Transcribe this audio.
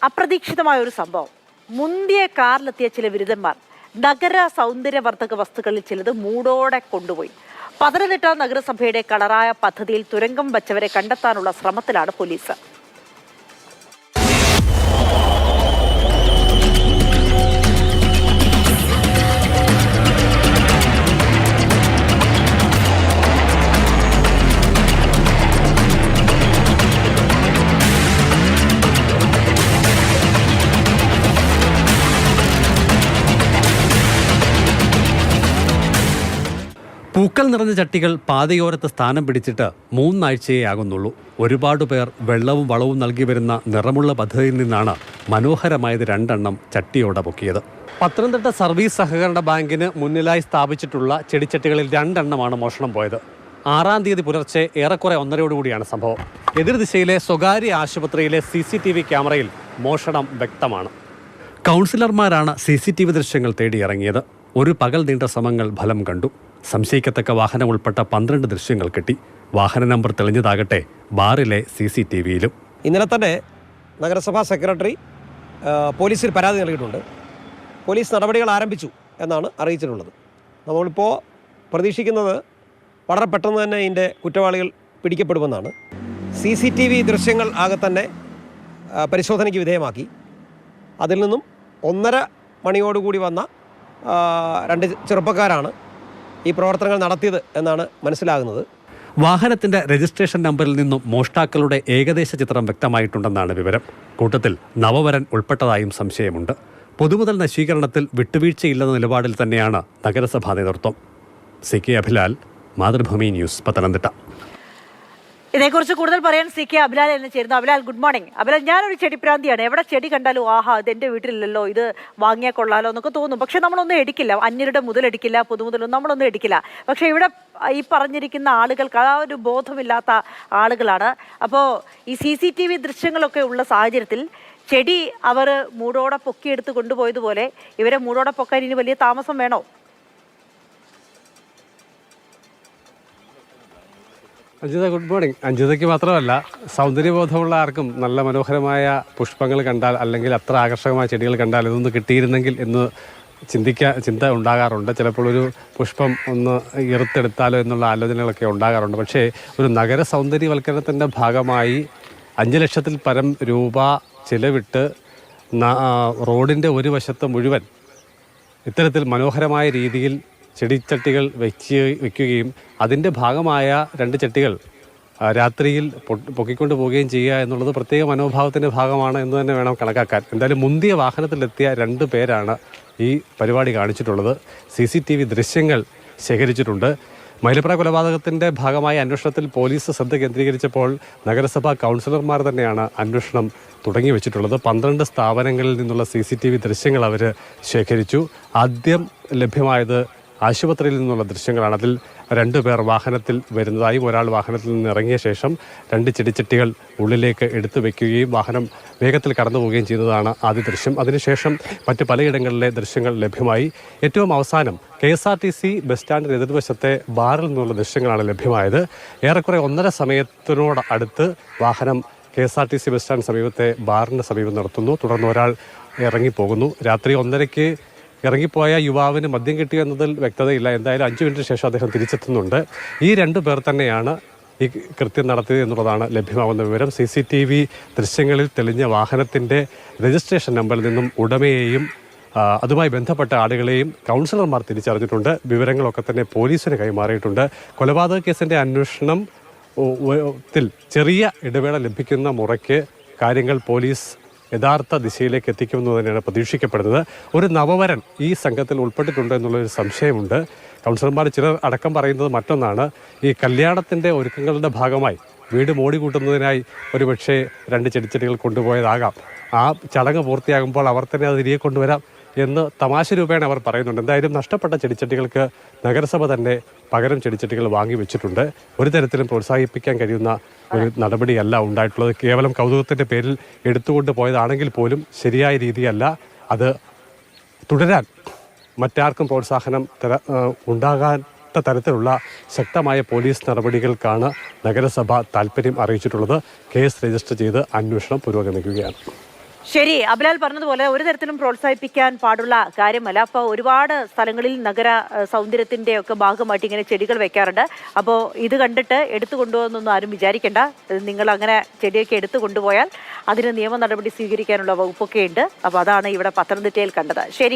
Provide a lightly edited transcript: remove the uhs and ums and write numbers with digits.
അപ്രതീക്ഷിതമായ ഒരു സംഭവം. മുന്തിയ കാറിലെത്തിയ ചില ബിരുദന്മാർ നഗര സൗന്ദര്യവർദ്ധക വസ്തുക്കളിൽ ചിലത് മൂടോടെ കൊണ്ടുപോയി. പത്തനംതിട്ട നഗരസഭയുടെ കളറായ പദ്ധതിയിൽ തുരങ്കം വച്ചവരെ കണ്ടെത്താനുള്ള ശ്രമത്തിലാണ് പോലീസ്. പൂക്കൾ നിറഞ്ഞ ചട്ടികൾ പാതയോരത്ത് സ്ഥാനം പിടിച്ചിട്ട് 3 ആഴ്ചയേ ആകുന്നുള്ളൂ. ഒരുപാട് പേർ വെള്ളവും വളവും നൽകി വരുന്ന നിറമുള്ള പദ്ധതിയിൽ നിന്നാണ് മനോഹരമായത് 2 എണ്ണം ചട്ടിയോടെ പൊക്കിയത്. പത്തനംതിട്ട സർവീസ് സഹകരണ ബാങ്കിന് മുന്നിലായി സ്ഥാപിച്ചിട്ടുള്ള ചെടിച്ചട്ടികളിൽ 2 എണ്ണമാണ് മോഷണം പോയത്. 6-ാം തീയതി പുലർച്ചെ ഏറെക്കുറെ 1:30 സംഭവം. എതിർദിശയിലെ സ്വകാര്യ ആശുപത്രിയിലെ CCTV ക്യാമറയിൽ മോഷണം വ്യക്തമാണ്. കൗൺസിലർമാരാണ് CCTV ദൃശ്യങ്ങൾ തേടിയിറങ്ങിയത്. ഒരു പകൽ നീണ്ട ശ്രമങ്ങൾ ഫലം കണ്ടു. സംശയിക്കത്തക്ക വാഹനം ഉൾപ്പെട്ട 12 ദൃശ്യങ്ങൾ കിട്ടി. വാഹന നമ്പർ തെളിഞ്ഞതാകട്ടെ ബാറിലെ CCTVയിലും. ഇന്നലെ തന്നെ നഗരസഭാ സെക്രട്ടറി പോലീസിൽ പരാതി നൽകിയിട്ടുണ്ട്. പോലീസ് നടപടികൾ ആരംഭിച്ചു എന്നാണ് അറിയിച്ചിട്ടുള്ളത്. നമ്മളിപ്പോൾ പ്രതീക്ഷിക്കുന്നത് വളരെ പെട്ടെന്ന് തന്നെ ഇതിൻ്റെ കുറ്റവാളികൾ പിടിക്കപ്പെടുമെന്നാണ്. CCTV ദൃശ്യങ്ങൾ ആകെ തന്നെ പരിശോധനയ്ക്ക് വിധേയമാക്കി. അതിൽ നിന്നും 1:30 മണിയോടുകൂടി വന്ന 2 ചെറുപ്പക്കാരാണ് ഈ പ്രവർത്തനങ്ങൾ നടത്തിയത് എന്നാണ് മനസ്സിലാകുന്നത്. വാഹനത്തിന്റെ രജിസ്ട്രേഷൻ നമ്പറിൽ നിന്നും മോഷ്ടാക്കളുടെ ഏകദേശ ചിത്രം വ്യക്തമായിട്ടുണ്ടെന്നാണ് വിവരം. കൂട്ടത്തിൽ നവവരൻ ഉൾപ്പെട്ടതായും സംശയമുണ്ട്. പൊതുമുതൽ നശീകരണത്തിൽ വിട്ടുവീഴ്ചയില്ലെന്ന നിലപാടിൽ തന്നെയാണ് നഗരസഭാ നേതൃത്വം. CK Abhilal, Mathrubhumi news, Pathanamthitta. ഇതേക്കുറിച്ച് കൂടുതൽ പറയാൻ CK അഭിലാൽ എന്ന് ചേരുന്നു. Abhilal, good morning. അഭിലാൽ, ഞാനൊരു ചെടിപ്രാന്തിയാണ്. എവിടെ ചെടി കണ്ടാലും ആഹാ ഇത് എൻ്റെ വീട്ടിലില്ലല്ലോ, ഇത് വാങ്ങിയാൽ കൊള്ളാലോ എന്നൊക്കെ തോന്നും. പക്ഷെ നമ്മളൊന്നും എടുക്കില്ല. അന്യരുടെ മുതലെടുക്കില്ല, പൊതുമുതലൊന്നും നമ്മളൊന്നും എടുക്കില്ല. പക്ഷെ ഇവിടെ ഈ പറഞ്ഞിരിക്കുന്ന ആളുകൾക്ക് ആ ഒരു ബോധമില്ലാത്ത ആളുകളാണ്. അപ്പോൾ ഈ CCTV ദൃശ്യങ്ങളൊക്കെ ഉള്ള സാഹചര്യത്തിൽ ചെടി അവർ മൂടോടെ പൊക്കിയെടുത്ത് കൊണ്ടുപോയതുപോലെ ഇവരെ മൂടോടെ പൊക്കാൻ ഇനി വലിയ താമസം വേണോ? Anjitha, good morning. അഞ്ജിതയ്ക്ക് മാത്രമല്ല, സൗന്ദര്യബോധമുള്ള ആർക്കും നല്ല മനോഹരമായ പുഷ്പങ്ങൾ കണ്ടാൽ അല്ലെങ്കിൽ അത്ര ആകർഷകമായ ചെടികൾ കണ്ടാൽ ഇതൊന്ന് കിട്ടിയിരുന്നെങ്കിൽ എന്ന് ചിന്ത ഉണ്ടാകാറുണ്ട്. ചിലപ്പോൾ ഒരു പുഷ്പം ഒന്ന് ഇറുത്തെടുത്താലോ എന്നുള്ള ആലോചനകളൊക്കെ ഉണ്ടാകാറുണ്ട്. പക്ഷേ ഒരു നഗര സൗന്ദര്യവൽക്കരണത്തിൻ്റെ ഭാഗമായി 5 ലക്ഷത്തിൽ പരം രൂപ ചിലവിട്ട് റോഡിൻ്റെ ഒരു വശത്ത് മുഴുവൻ ഇത്തരത്തിൽ മനോഹരമായ രീതിയിൽ ചെടിച്ചട്ടികൾ വയ്ക്കുകയും അതിൻ്റെ ഭാഗമായ 2 ചട്ടികൾ രാത്രിയിൽ പൊക്കിക്കൊണ്ട് പോവുകയും ചെയ്യുക എന്നുള്ളത് പ്രത്യേക മനോഭാവത്തിൻ്റെ ഭാഗമാണ് എന്ന് തന്നെ വേണം കണക്കാക്കാൻ. എന്തായാലും മുന്തിയ വാഹനത്തിലെത്തിയ 2 പേരാണ് ഈ പരിപാടി കാണിച്ചിട്ടുള്ളത്. CCTV ദൃശ്യങ്ങൾ ശേഖരിച്ചിട്ടുണ്ട്. മൈലപ്ര കൊലപാതകത്തിൻ്റെ ഭാഗമായ അന്വേഷണത്തിൽ പോലീസ് ശ്രദ്ധ കേന്ദ്രീകരിച്ചപ്പോൾ നഗരസഭാ കൗൺസിലർമാർ തന്നെയാണ് അന്വേഷണം തുടങ്ങി വെച്ചിട്ടുള്ളത്. 12 സ്ഥാപനങ്ങളിൽ നിന്നുള്ള CCTV ദൃശ്യങ്ങൾ അവർ ശേഖരിച്ചു. ആദ്യം ലഭ്യമായത് ആശുപത്രിയിൽ നിന്നുള്ള ദൃശ്യങ്ങളാണ്. അതിൽ 2 പേർ വാഹനത്തിൽ വരുന്നതായും ഒരാൾ വാഹനത്തിൽ നിന്ന് ഇറങ്ങിയ ശേഷം 2 ചെടിച്ചട്ടികൾ ഉള്ളിലേക്ക് എടുത്തു വയ്ക്കുകയും വാഹനം വേഗത്തിൽ കടന്നു പോവുകയും ചെയ്തതാണ് ആദ്യ ദൃശ്യം. അതിനുശേഷം മറ്റ് പലയിടങ്ങളിലെ ദൃശ്യങ്ങൾ ലഭ്യമായി. ഏറ്റവും അവസാനം KSRTC ബസ് സ്റ്റാൻഡിന് എതിർവശത്തെ ബാറിൽ നിന്നുള്ള ദൃശ്യങ്ങളാണ് ലഭ്യമായത്. ഏറെക്കുറെ 1:30 സമയത്തിനോട് അടുത്ത് വാഹനം KSRTC ബസ് സ്റ്റാൻഡ് സമീപത്തെ ബാറിന് സമീപം നിർത്തുന്നു. തുടർന്ന് ഒരാൾ ഇറങ്ങിപ്പോകുന്നു. രാത്രി 1:30-ക്ക് ഇറങ്ങിപ്പോയ യുവാവിന് മദ്യം കിട്ടിയോ എന്നതിൽ വ്യക്തതയില്ല. എന്തായാലും 5 മിനിറ്റിന് ശേഷം അദ്ദേഹം തിരിച്ചെത്തുന്നുണ്ട്. ഈ 2 പേർ തന്നെയാണ് ഈ കൃത്യം നടത്തിയത് എന്നുള്ളതാണ് ലഭ്യമാകുന്ന വിവരം. CCTV ദൃശ്യങ്ങളിൽ തെളിഞ്ഞ വാഹനത്തിൻ്റെ രജിസ്ട്രേഷൻ നമ്പറിൽ നിന്നും ഉടമയെയും അതുമായി ബന്ധപ്പെട്ട ആളുകളെയും കൗൺസിലർമാർ തിരിച്ചറിഞ്ഞിട്ടുണ്ട്. വിവരങ്ങളൊക്കെ തന്നെ പോലീസിന് കൈമാറിയിട്ടുണ്ട്. കൊലപാതക കേസിൻ്റെ അന്വേഷണത്തിൽ ചെറിയ ഇടവേള ലഭിക്കുന്ന മുറയ്ക്ക് കാര്യങ്ങൾ പോലീസ് യഥാർത്ഥ ദിശയിലേക്ക് എത്തിക്കുമെന്ന് തന്നെയാണ് പ്രതീക്ഷിക്കപ്പെടുന്നത്. ഒരു നവവരൻ ഈ സംഘത്തിൽ ഉൾപ്പെട്ടിട്ടുണ്ട് എന്നുള്ളൊരു സംശയമുണ്ട്. കൗൺസിലർമാർ ചിലർ അടക്കം പറയുന്നത് മറ്റൊന്നാണ്. ഈ കല്യാണത്തിൻ്റെ ഒരുക്കങ്ങളുടെ ഭാഗമായി വീട് മോടി കൂട്ടുന്നതിനായി ഒരുപക്ഷെ 2 ചെടിച്ചട്ടികൾ കൊണ്ടുപോയതാകാം. ആ ചടങ്ങ് പൂർത്തിയാകുമ്പോൾ അവർ തന്നെ അത് തിരികെ കൊണ്ടുവരാം എന്ന് തമാശ രൂപേണ അവർ പറയുന്നുണ്ട്. എന്തായാലും നഷ്ടപ്പെട്ട ചെടിച്ചട്ടികൾക്ക് നഗരസഭ തന്നെ പകരം ചെടിച്ചട്ടികൾ വാങ്ങി വെച്ചിട്ടുണ്ട്. ഒരു തരത്തിലും പ്രോത്സാഹിപ്പിക്കാൻ കഴിയുന്ന ഒരു നടപടിയല്ല ഉണ്ടായിട്ടുള്ളത്. കേവലം കൗതുകത്തിൻ്റെ പേരിൽ എടുത്തുകൊണ്ട് പോയതാണെങ്കിൽ പോലും ശരിയായ രീതിയല്ല. അത് തുടരാൻ മറ്റാർക്കും പ്രോത്സാഹനം ഉണ്ടാകാത്ത തരത്തിലുള്ള ശക്തമായ പോലീസ് നടപടികൾക്കാണ് നഗരസഭ താൽപ്പര്യം അറിയിച്ചിട്ടുള്ളത്. കേസ് രജിസ്റ്റർ ചെയ്ത് അന്വേഷണം പുരോഗമിക്കുകയാണ്. ശരി, അബിലാൽ പറഞ്ഞതുപോലെ ഒരു തരത്തിലും പ്രോത്സാഹിപ്പിക്കാൻ പാടുള്ള കാര്യമല്ല. അപ്പോൾ ഒരുപാട് സ്ഥലങ്ങളിൽ നഗര സൗന്ദര്യത്തിന്റെ ഒക്കെ ഭാഗമായിട്ട് ഇങ്ങനെ ചെടികൾ വെക്കാറുണ്ട്. അപ്പോൾ ഇത് കണ്ടിട്ട് എടുത്തു കൊണ്ടുപോകുന്നൊന്നും ആരും വിചാരിക്കേണ്ട. നിങ്ങൾ അങ്ങനെ ചെടിയൊക്കെ എടുത്തു കൊണ്ടുപോയാൽ അതിന് നിയമ നടപടി സ്വീകരിക്കാനുള്ള വകുപ്പൊക്കെ ഉണ്ട്. അപ്പോൾ അതാണ് ഇവിടെ പത്തനംതിട്ടയിൽ കണ്ടത്. ശരി.